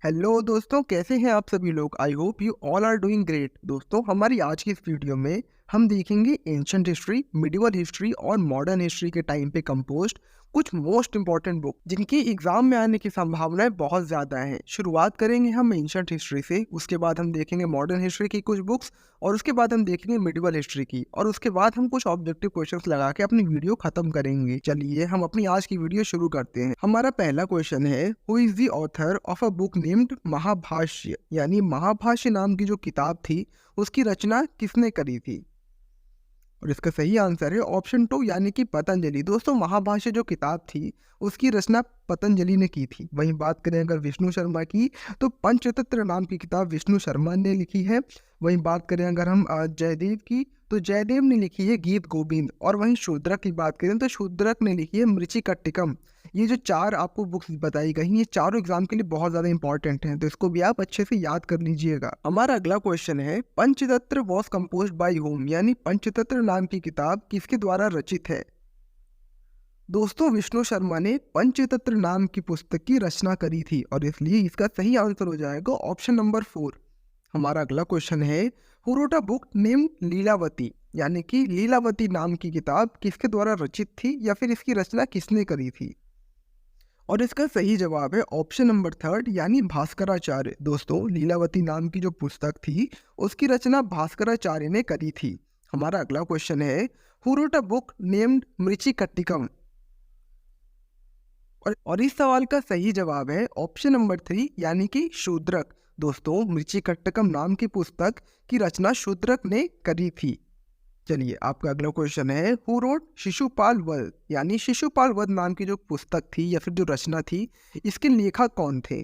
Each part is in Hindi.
हेलो दोस्तों, कैसे हैं आप सभी लोग। I hope you all are doing great. दोस्तों, हमारी आज की इस वीडियो में हम देखेंगे एंशंट हिस्ट्री, मिडिवल हिस्ट्री और मॉडर्न हिस्ट्री के टाइम पे कंपोज्ड कुछ मोस्ट इंपॉर्टेंट बुक जिनकी एग्जाम में आने की संभावनाएं बहुत ज़्यादा हैं। शुरुआत करेंगे हम एंशंट हिस्ट्री से, उसके बाद हम देखेंगे मॉडर्न हिस्ट्री की कुछ बुक्स और उसके बाद हम देखेंगे मिडिवल हिस्ट्री की, और उसके बाद हम कुछ ऑब्जेक्टिव क्वेश्चंस लगा के अपनी वीडियो खत्म करेंगे। चलिए हम अपनी आज की वीडियो शुरू करते हैं। हमारा पहला क्वेश्चन है, who is the author of a book named Mahabhashya, यानी महाभाष्य नाम की जो किताब थी उसकी रचना किसने करी थी। और इसका सही आंसर है ऑप्शन 2 यानी कि पतंजलि। दोस्तों, महाभाष्य जो किताब थी उसकी रचना पतंजलि ने की थी। वहीं बात करें अगर विष्णु शर्मा की, तो पंचतंत्र नाम की किताब विष्णु शर्मा ने लिखी है। वहीं बात करें अगर हम जयदेव की, तो जयदेव ने लिखी है गीत गोविंद। और वहीं शूद्रक की बात करें तो शूद्रक ने लिखी है मृचिकट्टिकम। ये जो चार आपको बुक्स बताई गई ये चारों एग्जाम के लिए बहुत ज्यादा इंपॉर्टेंट हैं, तो इसको भी आप अच्छे से याद कर लीजिएगा। हमारा अगला क्वेश्चन है, Panchatantra was composed bye home, यानी पंचतंत्र नाम की किताब किसके द्वारा रचित है। दोस्तों, विष्णु शर्मा ने पंचतंत्र नाम की पुस्तक की रचना करी थी, और इसलिए इसका सही आंसर हो जाएगा ऑप्शन नंबर 4। हमारा अगला क्वेश्चन है, who wrote a book name Lilavati, यानी कि लीलावती नाम की किताब किसके द्वारा रचित थी या फिर इसकी रचना किसने करी थी। और इसका सही जवाब है ऑप्शन नंबर 3 यानी भास्कराचार्य। दोस्तों, लीलावती नाम की जो पुस्तक थी उसकी रचना भास्कराचार्य ने करी थी। हमारा अगला क्वेश्चन है, who wrote a book named Mrichchhakatikam, और इस सवाल का सही जवाब है ऑप्शन नंबर 3 यानी कि शूद्रक। दोस्तों, मृचिकट्टिकम नाम की पुस्तक की रचना शूद्रक ने करी थी। चलिए आपका अगला क्वेश्चन है, हु रोट शिशुपाल वध, यानी शिशुपाल वध नाम की जो पुस्तक थी या फिर जो रचना थी इसके लेखक कौन थे।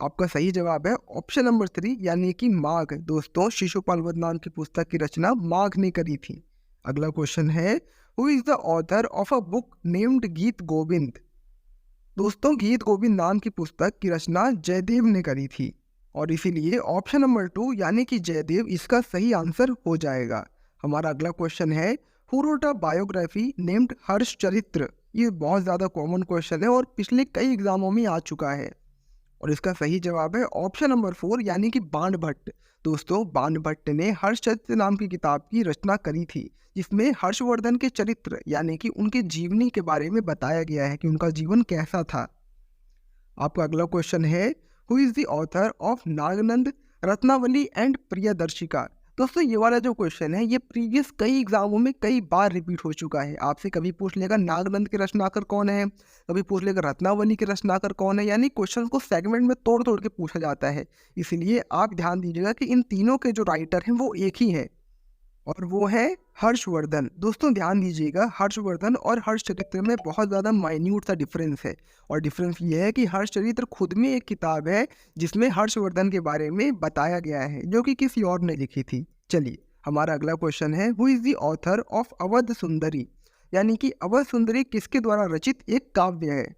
आपका सही जवाब है ऑप्शन नंबर 3 यानी कि माघ। दोस्तों, शिशुपाल वध नाम की पुस्तक की रचना माघ ने करी थी। अगला क्वेश्चन है, who is the author of a book named गीत गोविंद। दोस्तों, गीत गोविंद नाम की पुस्तक की रचना जयदेव ने करी थी, और इसीलिए ऑप्शन नंबर 2 यानी कि जयदेव इसका सही आंसर हो जाएगा। हमारा अगला क्वेश्चन है, who wrote a biography named Harsha Charita. ये बहुत ज़्यादा कॉमन क्वेश्चन है और पिछले कई एग्जामों में आ चुका है, और इसका सही जवाब है ऑप्शन नंबर 4 यानी कि बाण भट्ट। दोस्तों, बाण भट्ट ने हर्षचरित्र नाम की किताब की रचना करी थी, जिसमें हर्षवर्धन के चरित्र यानी कि उनके जीवनी के बारे में बताया गया है कि उनका जीवन कैसा था। आपका अगला क्वेश्चन है, who is the author of Nagananda, Ratnavali and Priyadarshika. दोस्तों, ये वाला जो क्वेश्चन है ये प्रीवियस कई एग्जामों में कई बार रिपीट हो चुका है। आपसे कभी पूछ लेगा नागनंद के रचनाकार कौन है, कभी पूछ लेगा रत्नावली के रचनाकार कौन है, यानी क्वेश्चन को सेगमेंट में तोड़ तोड़ के पूछा जाता है। इसीलिए आप ध्यान दीजिएगा कि इन तीनों के जो राइटर हैं वो एक ही हैं, और वो है हर्षवर्धन। दोस्तों, ध्यान दीजिएगा, हर्षवर्धन और हर्षचरित्र में बहुत ज़्यादा माइन्यूट सा डिफरेंस है, और डिफरेंस ये है कि हर्षचरित्र खुद में एक किताब है जिसमें हर्षवर्धन के बारे में बताया गया है, जो कि किसी और ने लिखी थी। चलिए हमारा अगला क्वेश्चन है, who is the author of Awadh सुंदरी, यानी कि अवध सुंदरी किसके द्वारा रचित एक काव्य है।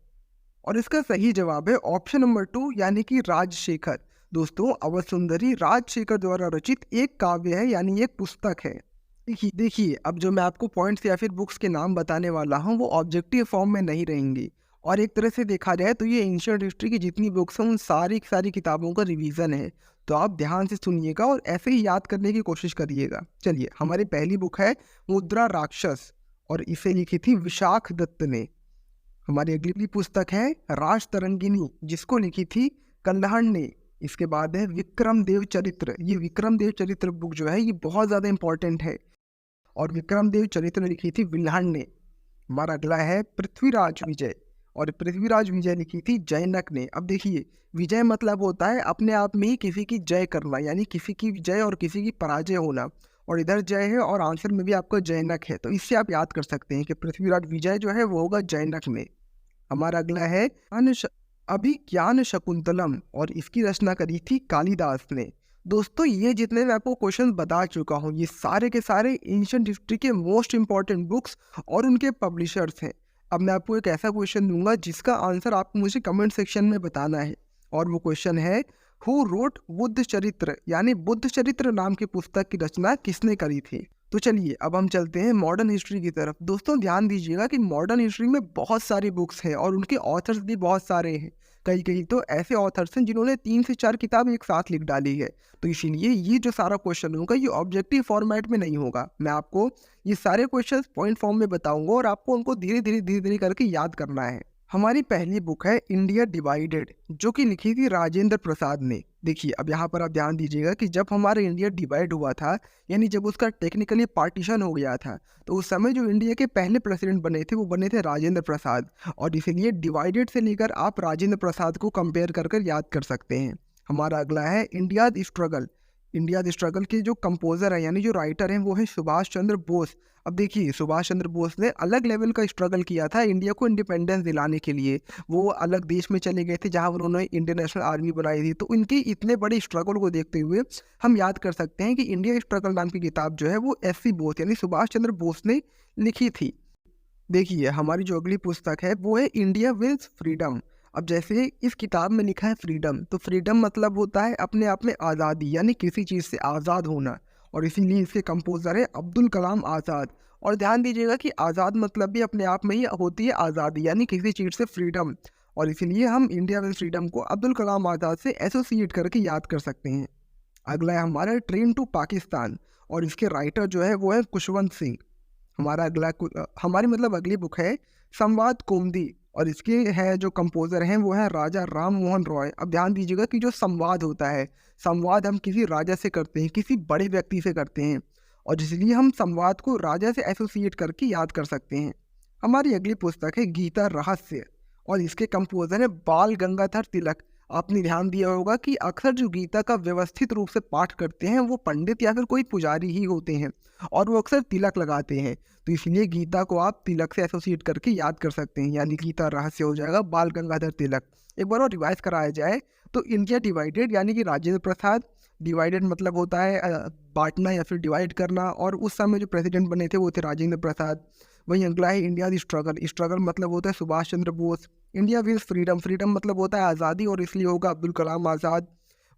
और इसका सही जवाब है ऑप्शन नंबर 2 यानी कि राजशेखर। दोस्तों, अवध सुंदरी राजशेखर द्वारा रचित एक काव्य है, यानी एक पुस्तक है। देखिए अब जो मैं आपको पॉइंट्स या फिर बुक्स के नाम बताने वाला हूँ वो ऑब्जेक्टिव फॉर्म में नहीं रहेंगी, और एक तरह से देखा जाए तो ये एंशिएंट हिस्ट्री की जितनी बुक्स हैं उन सारी की सारी किताबों का रिवीजन है। तो आप ध्यान से सुनिएगा और ऐसे ही याद करने की कोशिश करिएगा। चलिए, हमारी पहली बुक है मुद्रा राक्षस, और इसे लिखी थी विशाख दत्त ने। हमारी अगली पुस्तक है राज तरंगिनी, जिसको लिखी थी कल्हण ने। इसके बाद है विक्रम देव चरित्र। ये विक्रम देव चरित्र बुक जो है ये बहुत ज़्यादा इंपॉर्टेंट है, और विक्रम देव चरित्र लिखी थी विल्हण ने। हमारा अगला है पृथ्वीराज विजय, और पृथ्वीराज विजय लिखी थी जैनक ने। अब देखिए, विजय मतलब होता है अपने आप में ही किसी की जय करना, यानी किसी की जय और किसी की पराजय होना, और इधर जय है और आंसर में भी आपका जैनक है, तो इससे आप याद कर सकते हैं कि पृथ्वीराज विजय जो है वो होगा जैनक में। हमारा अगला है अभिज्ञान शकुंतलम, और इसकी रचना करी थी कालिदास ने। दोस्तों, ये जितने मैं आपको क्वेश्चन बता चुका हूँ ये सारे के सारे एंशिएंट हिस्ट्री के मोस्ट इंपॉर्टेंट बुक्स और उनके पब्लिशर्स हैं। अब मैं आपको एक ऐसा क्वेश्चन दूंगा जिसका आंसर आपको मुझे कमेंट सेक्शन में बताना है, और वो क्वेश्चन है, हु रोट बुद्ध चरित्र, यानी बुद्ध चरित्र नाम की पुस्तक की रचना किसने करी थी। तो चलिए अब हम चलते हैं मॉडर्न हिस्ट्री की तरफ। दोस्तों, ध्यान दीजिएगा कि मॉडर्न हिस्ट्री में बहुत सारी बुक्स हैं और उनके ऑथर्स भी बहुत सारे हैं। कई कई तो ऐसे ऑथर्स हैं जिन्होंने 3 से 4 किताब एक साथ लिख डाली है। तो इसीलिए ये जो सारा क्वेश्चन होगा ये ऑब्जेक्टिव फॉर्मेट में नहीं होगा। मैं आपको ये सारे क्वेश्चन पॉइंट फॉर्म में बताऊंगा और आपको उनको धीरे धीरे करके याद करना है। हमारी पहली बुक है इंडिया डिवाइडेड, जो कि लिखी थी राजेंद्र प्रसाद ने। देखिए अब यहाँ पर आप ध्यान दीजिएगा कि जब हमारा इंडिया डिवाइड हुआ था, यानी जब उसका टेक्निकली पार्टीशन हो गया था, तो उस समय जो इंडिया के पहले प्रेसिडेंट बने थे वो बने थे राजेंद्र प्रसाद। और इसीलिए डिवाइडेड से लेकर आप राजेंद्र प्रसाद को कंपेयर कर याद कर सकते हैं। हमारा अगला है इंडिया स्ट्रगल। इंडिया स्ट्रगल के जो कंपोजर है यानी जो राइटर हैं वो है सुभाष चंद्र बोस। अब देखिए सुभाष चंद्र बोस ने अलग लेवल का स्ट्रगल किया था इंडिया को इंडिपेंडेंस दिलाने के लिए। वो अलग देश में चले गए थे जहां उन्होंने इंडियन नेशनल आर्मी बनाई थी। तो इनके इतने बड़े स्ट्रगल को देखते हुए हम याद कर सकते हैं कि इंडिया स्ट्रगल नाम की किताब जो है वो एस.सी. बोस यानी सुभाष चंद्र बोस ने लिखी थी। देखिए हमारी जो अगली पुस्तक है वो है इंडिया विल्स फ्रीडम। अब जैसे इस किताब में लिखा है फ्रीडम, तो फ्रीडम मतलब होता है अपने आप में आज़ादी, यानी किसी चीज़ से आज़ाद होना। और इसीलिए इसके कंपोजर है अब्दुल कलाम आज़ाद। और ध्यान दीजिएगा कि आज़ाद मतलब भी अपने आप में ही होती है आज़ादी, यानी किसी चीज़ से फ्रीडम। और इसीलिए हम इंडिया विद फ्रीडम को अब्दुल कलाम आज़ाद से एसोसिएट करके याद कर सकते हैं। अगला है हमारा ट्रेन टू पाकिस्तान, और इसके राइटर जो है वो है खुशवंत सिंह। हमारा हमारी अगली बुक है संवाद कौमुदी, और इसके है जो कंपोजर हैं वो है राजा राम मोहन रॉय। अब ध्यान दीजिएगा कि जो संवाद होता है, संवाद हम किसी राजा से करते हैं, किसी बड़े व्यक्ति से करते हैं, और इसलिए हम संवाद को राजा से एसोसिएट करके याद कर सकते हैं। हमारी अगली पुस्तक है गीता रहस्य, और इसके कंपोजर है बाल गंगाधर तिलक। आपने ध्यान दिया होगा कि अक्सर जो गीता का व्यवस्थित रूप से पाठ करते हैं वो पंडित या फिर कोई पुजारी ही होते हैं, और वो अक्सर तिलक लगाते हैं। तो इसलिए गीता को आप तिलक से एसोसिएट करके याद कर सकते हैं, यानी गीता रहस्य हो जाएगा बाल गंगाधर तिलक। एक बार और रिवाइज कराया जाए तो इंडिया डिवाइडेड यानी कि राजेंद्र प्रसाद, डिवाइडेड मतलब होता है बांटना या फिर डिवाइड करना, और उस समय जो प्रेसिडेंट बने थे वो थे राजेंद्र प्रसाद। वहीं अगला है इंडिया दी स्ट्रगल, स्ट्रगल मतलब होता है Subhash Chandra Bose. India with freedom, freedom मतलब होता है आज़ादी, और इसलिए होगा अब्दुल कलाम आज़ाद।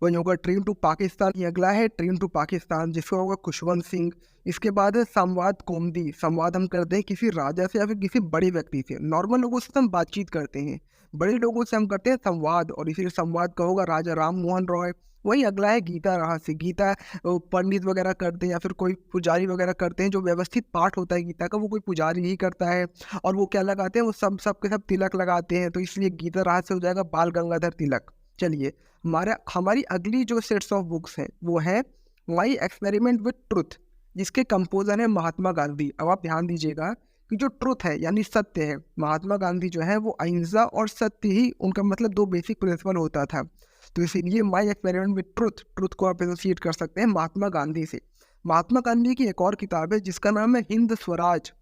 वहीं होगा ट्रेन टू पाकिस्तान, ये अगला है ट्रेन टू पाकिस्तान जिसका होगा खुशवंत सिंह। इसके बाद है संवाद कौमुदी, संवाद हम करते हैं किसी राजा से या फिर किसी बड़े व्यक्ति से। नॉर्मल लोगों से हम बातचीत करते हैं, बड़े लोगों से हम करते हैं संवाद, और इसीलिए संवाद का होगा राजा राम मोहन रॉय। वही अगला है गीता रहस्य, गीता पंडित वगैरह करते हैं या फिर कोई पुजारी वगैरह करते हैं। जो व्यवस्थित पाठ होता है गीता का वो कोई पुजारी ही करता है, और वो क्या लगाते हैं, वो सब के सब तिलक लगाते हैं। तो इसलिए गीता रहस्य हो जाएगा बाल गंगाधर तिलक। चलिए हमारी अगली जो सेट्स ऑफ बुक्स हैं वो है माई एक्सपेरिमेंट विथ ट्रुथ, जिसके कंपोजर है महात्मा गांधी। अब आप ध्यान दीजिएगा कि जो ट्रुथ है यानी सत्य है, महात्मा गांधी जो है वो अहिंसा और सत्य ही उनका दो बेसिक प्रिंसिपल होता था। तो इसीलिए my experiment with truth, truth को आप एसोसिएट कर सकते हैं महात्मा गांधी से। महात्मा गांधी की एक और किताब है जिसका नाम है हिंद स्वराज।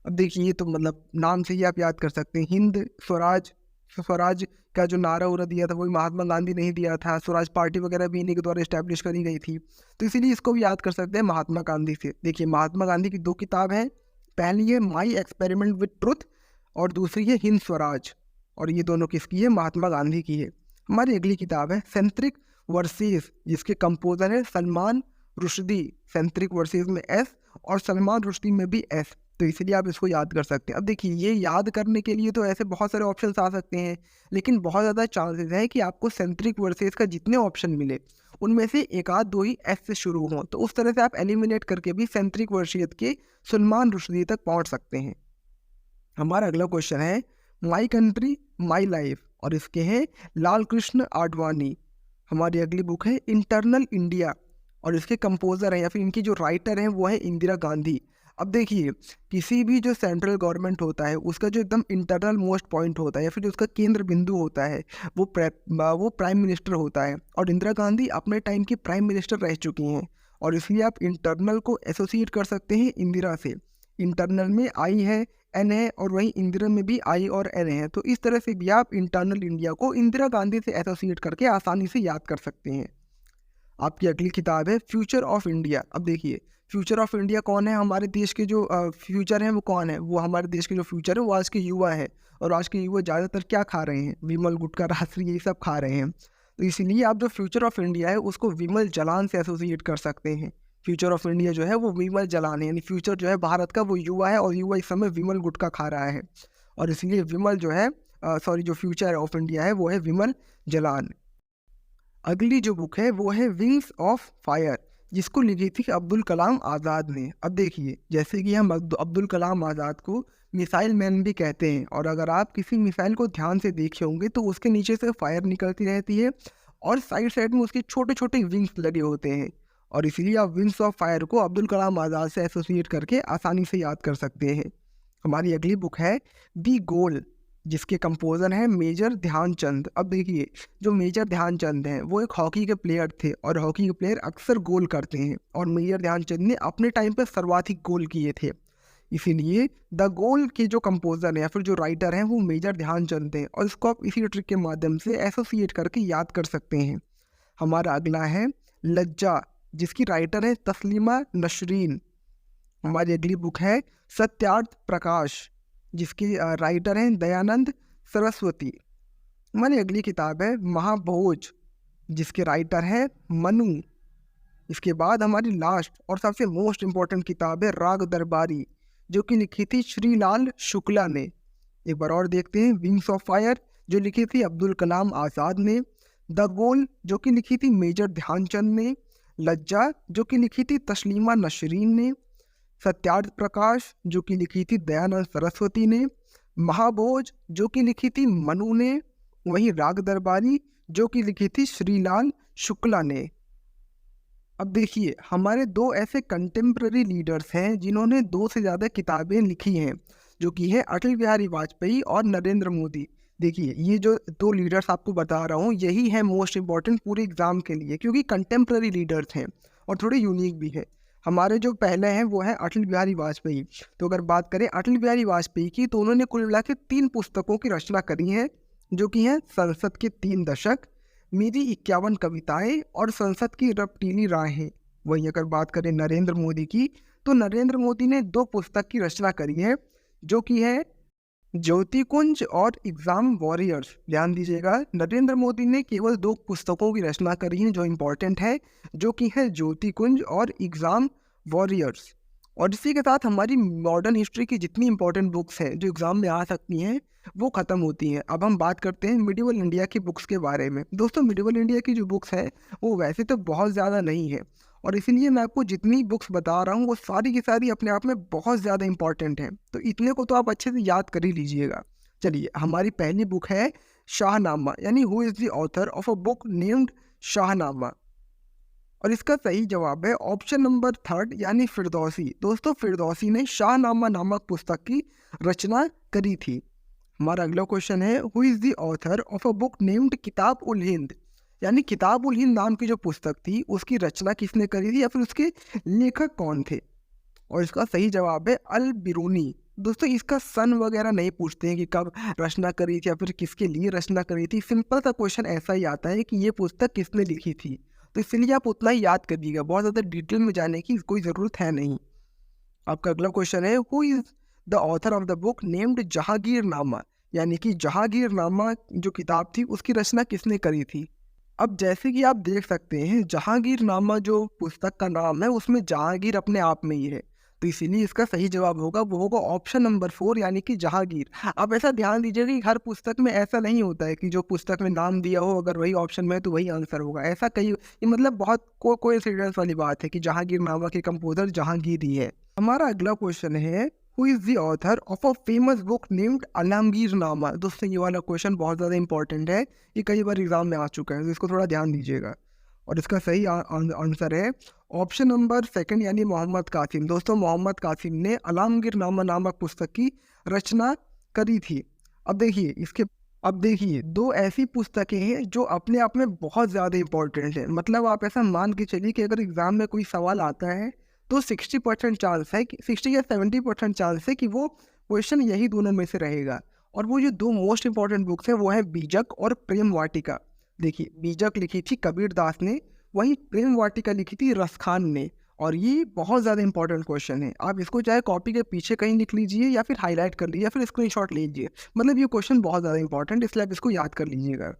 अब देखिए तो नाम से ही आप याद कर सकते हैं, हिंद स्वराज। स्वराज का जो नारा उरा दिया था वही महात्मा गांधी ने ही दिया था। स्वराज पार्टी वगैरह भी इन्हीं के द्वारा इस्टेब्लिश करी गई थी। तो इसीलिए इसको भी याद कर सकते हैं महात्मा गांधी से। देखिए महात्मा गांधी की 2 किताब हैं, पहली है माई एक्सपेरिमेंट विथ ट्रुथ और दूसरी है हिंद स्वराज, और ये दोनों किसकी है, महात्मा गांधी की है। हमारी अगली किताब है सेंट्रिक वर्सेस, जिसके कंपोजर है सलमान रुश्दी। सेंट्रिक वर्सेस में एस और सलमान रुश्दी में भी एस, तो इसलिए आप इसको याद कर सकते हैं। अब देखिए ये याद करने के लिए तो ऐसे बहुत सारे ऑप्शंस आ सकते हैं, लेकिन बहुत ज़्यादा चांसेस है कि आपको सेंट्रिक वर्सेस का जितने ऑप्शन मिले उनमें से एक आध दो ही एस से शुरू हों। तो उस तरह से आप एलिमिनेट करके भी सेंट्रिक वर्सेस के सलमान रुश्दी तक पहुंच सकते हैं। हमारा अगला क्वेश्चन है माई कंट्री माई लाइफ, और इसके हैं लाल कृष्ण आडवाणी। हमारी अगली बुक है इंटरनल इंडिया, और इसके कंपोजर हैं या फिर इनकी जो राइटर हैं वो है इंदिरा गांधी। अब देखिए किसी भी जो सेंट्रल गवर्नमेंट होता है उसका जो एकदम इंटरनल मोस्ट पॉइंट होता है या फिर जो उसका केंद्र बिंदु होता है वो प्राइम मिनिस्टर होता है, और इंदिरा गांधी अपने टाइम की प्राइम मिनिस्टर रह चुकी हैं, और इसलिए आप इंटरनल को एसोसिएट कर सकते हैं इंदिरा से। इंटरनल में आई है, एन है, और वहीं इंदिरा में भी आई और एन है। तो इस तरह से भी आप इंटरनल इंडिया को इंदिरा गांधी से एसोसिएट करके आसानी से याद कर सकते हैं। आपकी अगली किताब है फ्यूचर ऑफ इंडिया। अब देखिए फ्यूचर ऑफ इंडिया कौन है, हमारे देश के जो फ्यूचर हैं वो कौन है, वो हमारे देश के जो फ्यूचर है वो आज के युवा है, और आज के युवा ज़्यादातर क्या खा रहे हैं, विमल, गुटखा, राजश्री, ये सब खा रहे हैं। तो इसीलिए आप जो फ्यूचर ऑफ इंडिया है उसको विमल जलान से एसोसिएट कर सकते हैं। फ्यूचर ऑफ इंडिया जो है वो विमल जलान है, यानी फ्यूचर जो है भारत का वो युवा है, और युवा इस समय विमल गुटखा खा रहा है, और इसलिए विमल जो है जो फ्यूचर ऑफ इंडिया है वो है विमल जलान। अगली जो बुक है वो है विंग्स ऑफ फायर, जिसको लिखी थी अब्दुल कलाम आज़ाद ने। अब देखिए, जैसे कि हम अब्दुल कलाम आज़ाद को मिसाइल मैन भी कहते हैं, और अगर आप किसी मिसाइल को ध्यान से देखे होंगे तो उसके नीचे से फायर निकलती रहती है और साइड साइड में उसके छोटे छोटे विंग्स लगे होते हैं, और इसीलिए आप विंग्स ऑफ फायर को अब्दुल कलाम आज़ाद से एसोसिएट करके आसानी से याद कर सकते हैं। हमारी अगली बुक है दी गोल, जिसके कंपोजर हैं मेजर ध्यानचंद। अब देखिए, जो मेजर ध्यानचंद हैं वो एक हॉकी के प्लेयर थे, और हॉकी के प्लेयर अक्सर गोल करते हैं, और मेजर ध्यानचंद ने अपने टाइम पर सर्वाधिक गोल किए थे। इसीलिए द गोल के जो कंपोजर हैं या फिर जो राइटर हैं वो मेजर ध्यानचंद हैं, और इसको आप इसी ट्रिक के माध्यम से एसोसिएट करके याद कर सकते हैं। हमारा अगला है लज्जा, जिसकी राइटर है तस्लीमा नसरीन। हमारी अगली बुक है सत्यार्थ प्रकाश, जिसके राइटर हैं दयानंद सरस्वती। हमारी अगली किताब है महाभोज, जिसके राइटर हैं मनु। इसके बाद हमारी लास्ट और सबसे मोस्ट इम्पॉर्टेंट किताब है राग दरबारी, जो कि लिखी थी श्रीलाल शुक्ला ने। एक बार और देखते हैं, विंग्स ऑफ फायर जो लिखी थी अब्दुल कलाम आज़ाद ने, द गोल जो कि लिखी थी मेजर ध्यानचंद ने, लज्जा जो कि लिखी थी तस्लीमा नसरीन ने, सत्यार्थ प्रकाश जो कि लिखी थी दयानंद सरस्वती ने, महाभोज जो कि लिखी थी मनु ने, वहीं राग दरबारी जो कि लिखी थी श्रीलाल शुक्ला ने। अब देखिए, हमारे दो ऐसे कंटेम्प्रेरी लीडर्स हैं जिन्होंने 2 से ज़्यादा किताबें लिखी हैं, जो कि है अटल बिहारी वाजपेयी और नरेंद्र मोदी। देखिए, ये जो 2 लीडर्स आपको बता रहा हूँ यही है मोस्ट इम्पॉर्टेंट पूरे एग्जाम के लिए, क्योंकि कंटेम्प्रेरी लीडर्स हैं और थोड़े यूनिक भी है। हमारे जो पहले हैं वो है अटल बिहारी वाजपेयी। तो अगर बात करें अटल बिहारी वाजपेयी की, तो उन्होंने कुल मिला के 3 पुस्तकों की रचना करी है, जो कि हैं संसद के 3 दशक, मेरी 51 कविताएं और संसद की रपटीली राहें। वहीं अगर बात करें नरेंद्र मोदी की, तो नरेंद्र मोदी ने 2 पुस्तक की रचना करी है, जो कि है ज्योति कुंज और एग्जाम वॉरियर्स। ध्यान दीजिएगा, नरेंद्र मोदी ने केवल 2 पुस्तकों की रचना करी है जो इम्पोर्टेंट है, जो कि है ज्योति कुंज और एग्जाम वॉरियर्स। और इसी के साथ हमारी मॉडर्न हिस्ट्री की जितनी इंपॉर्टेंट बुक्स हैं जो एग्जाम में आ सकती हैं वो ख़त्म होती हैं। अब हम बात करते हैं मिडिवल इंडिया की बुक्स के बारे में। दोस्तों, मिडिवल इंडिया की जो बुक्स है वो वैसे तो बहुत ज़्यादा नहीं है, और इसीलिए मैं आपको जितनी बुक्स बता रहा हूँ वो सारी की सारी अपने आप में बहुत ज़्यादा इंपॉर्टेंट हैं, तो इतने को तो आप अच्छे से याद कर ही लीजिएगा। चलिए, हमारी पहली बुक है शाहनामा, यानी who is the author of a book named Shahnameh, और इसका सही जवाब है ऑप्शन नंबर 3 यानी फिरदौसी। दोस्तों, फिरदौसी ने शाहनामा नामक पुस्तक की रचना करी थी। हमारा अगला क्वेश्चन है who is the author of a book named किताब उल हिंद, यानी किताब उल हिंद नाम की जो पुस्तक थी उसकी रचना किसने करी थी या फिर उसके लेखक कौन थे? और इसका सही जवाब है अल बिरूनी। दोस्तों, इसका सन वगैरह नहीं पूछते हैं कि कब रचना करी थी या फिर किसके लिए रचना करी थी। सिंपल सा क्वेश्चन ऐसा ही आता है कि ये पुस्तक किसने लिखी थी, तो इसलिए आप उतना ही याद करिएगा, बहुत ज़्यादा डिटेल में जाने की कोई ज़रूरत है नहीं। आपका अगला क्वेश्चन है who is the author of the book named Jahangirnama, यानी कि जहांगीरनामा जो किताब थी उसकी रचना किसने करी थी? अब जैसे कि आप देख सकते हैं, जहांगीरनामा जो पुस्तक का नाम है उसमें जहांगीर अपने आप में ही है, तो इसीलिए इसका सही जवाब होगा वो होगा ऑप्शन नंबर 4 यानी कि जहांगीर। अब ऐसा ध्यान दीजिए कि हर पुस्तक में ऐसा नहीं होता है कि जो पुस्तक में नाम दिया हो अगर वही ऑप्शन में है तो वही आंसर होगा। ऐसा कई ये मतलब बहुत कोइंसिडेंस वाली बात है कि जहांगीरनामा के कंपोजर जहांगीर ही है। हमारा अगला क्वेश्चन है who is the author of a famous book named Alamgirnama. दोस्तों, ये वाला क्वेश्चन बहुत ज़्यादा इंपॉर्टेंट है, ये कई बार एग्जाम में आ चुका है, तो इसको थोड़ा ध्यान दीजिएगा। और इसका सही आंसर है ऑप्शन नंबर 2 यानी मोहम्मद कासिम। दोस्तों, मोहम्मद कासिम ने आलमगीरनामा नामक पुस्तक की रचना करी थी। अब देखिए 2 ऐसी पुस्तकें हैं जो अपने आप में बहुत ज़्यादा इंपॉर्टेंट है। मतलब आप ऐसा मान के चलिए कि अगर एग्जाम में कोई सवाल आता है तो 60% चांस है कि 60 या 70% चांस है कि वो क्वेश्चन यही दोनों में से रहेगा। और वो जो 2 मोस्ट इंपॉर्टेंट बुक्स हैं वो है बीजक और प्रेम वाटिका। देखिए, बीजक लिखी थी कबीर दास ने, वहीं प्रेम वाटिका लिखी थी रसखान ने। और ये बहुत ज़्यादा इंपॉर्टेंट क्वेश्चन है, आप इसको चाहे कॉपी के पीछे कहीं लिख लीजिए या फिर हाईलाइट कर लीजिए या फिर स्क्रीनशॉट लीजिए। मतलब ये क्वेश्चन बहुत ज़्यादा इंपॉर्टेंट, इसलिए आप इसको याद कर लीजिएगा।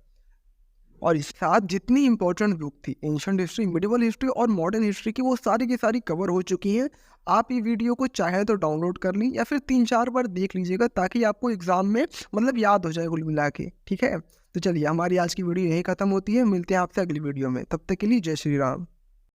और इस साथ जितनी इंपॉर्टेंट बुक थी एंशंट हिस्ट्री, मिडिवल हिस्ट्री और मॉडर्न हिस्ट्री की, वो सारी की सारी कवर हो चुकी हैं। आप ये वीडियो को चाहे तो डाउनलोड कर ली या फिर 3-4 बार देख लीजिएगा, ताकि आपको एग्जाम में मतलब याद हो जाए कुल मिला के। ठीक है, तो चलिए हमारी आज की वीडियो यहीं खत्म होती है, मिलते हैं आपसे अगली वीडियो में, तब तक के लिए जय श्री राम।